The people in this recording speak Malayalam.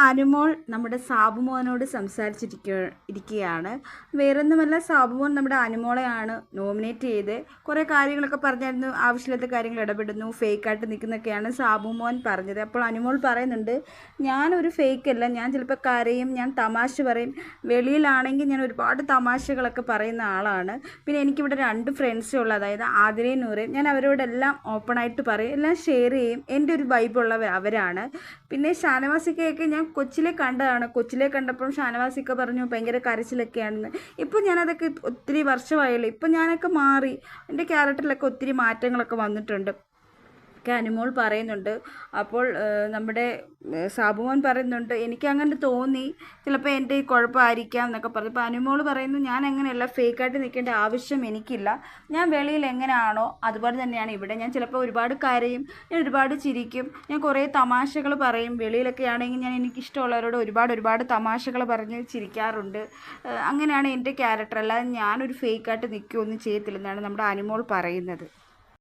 അനുമോൾ നമ്മുടെ സാബുമോനോട് ഇരിക്കുകയാണ്. വേറൊന്നുമല്ല, സാബുമോൻ നമ്മുടെ അനുമോളെയാണ് നോമിനേറ്റ് ചെയ്ത് കുറേ കാര്യങ്ങളൊക്കെ പറഞ്ഞായിരുന്നു. ആവശ്യമില്ലാത്ത കാര്യങ്ങൾ ഇടപെടുന്നു, ഫേക്കായിട്ട് നിൽക്കുന്നൊക്കെയാണ് സാബുമോൻ പറഞ്ഞത്. അപ്പോൾ അനുമോൾ പറയുന്നുണ്ട്, ഞാനൊരു ഫേക്കല്ല, ഞാൻ ചിലപ്പോൾ കരയും, ഞാൻ തമാശ പറയും, വെളിയിലാണെങ്കിൽ ഞാൻ ഒരുപാട് തമാശകളൊക്കെ പറയുന്ന ആളാണ്. പിന്നെ എനിക്കിവിടെ 2 ഫ്രണ്ട്സേ ഉള്ളൂ, അതായത് ആതിരയും നൂറയും. ഞാൻ അവരോടെല്ലാം ഓപ്പണായിട്ട് പറയും, എല്ലാം ഷെയർ ചെയ്യും. എൻ്റെ ഒരു വൈബുള്ളവർ അവരാണ്. പിന്നെ ഷാനവാസിക്കയൊക്കെ ഞാൻ കൊച്ചിലെ കണ്ടതാണ്. കൊച്ചിലെ കണ്ടപ്പം ഷാനവാസിക്ക പറഞ്ഞു ഭയങ്കര കരച്ചിലൊക്കെയാണെന്ന്. ഇപ്പോൾ ഞാനതൊക്കെ ഒത്തിരി വർഷമായല്ലോ, ഇപ്പം ഞാനൊക്കെ മാറി, എൻ്റെ ക്യാരക്ടറിലൊക്കെ ഒത്തിരി മാറ്റങ്ങളൊക്കെ വന്നിട്ടുണ്ട് ഒക്കെ അനുമോൾ പറയുന്നുണ്ട്. അപ്പോൾ നമ്മുടെ സാബുമോൻ പറയുന്നുണ്ട്, എനിക്കങ്ങനെ തോന്നി, ചിലപ്പോൾ എൻ്റെ ഈ കുഴപ്പമായിരിക്കാം എന്നൊക്കെ പറഞ്ഞു. ഇപ്പോൾ അനുമോൾ പറയുന്നു, ഞാൻ അങ്ങനെയല്ല, ഫേക്കായിട്ട് നിൽക്കേണ്ട ആവശ്യം എനിക്കില്ല, ഞാൻ വെളിയിൽ എങ്ങനെയാണോ അതുപോലെ തന്നെയാണ് ഇവിടെ. ഞാൻ ചിലപ്പോൾ ഒരുപാട് കരയും, ഞാൻ ഒരുപാട് ചിരിക്കും, ഞാൻ കുറേ തമാശകൾ പറയും. വെളിയിലൊക്കെ ആണെങ്കിൽ ഞാൻ എനിക്കിഷ്ടമുള്ളവരോട് ഒരുപാട് തമാശകൾ പറഞ്ഞ് ചിരിക്കാറുണ്ട്. അങ്ങനെയാണ് എൻ്റെ ക്യാരക്ടർ, അല്ലാതെ ഞാനൊരു ഫേക്കായിട്ട് നിൽക്കുകയൊന്നും ചെയ്യത്തില്ലെന്നാണ് നമ്മുടെ അനുമോൾ പറയുന്നത്.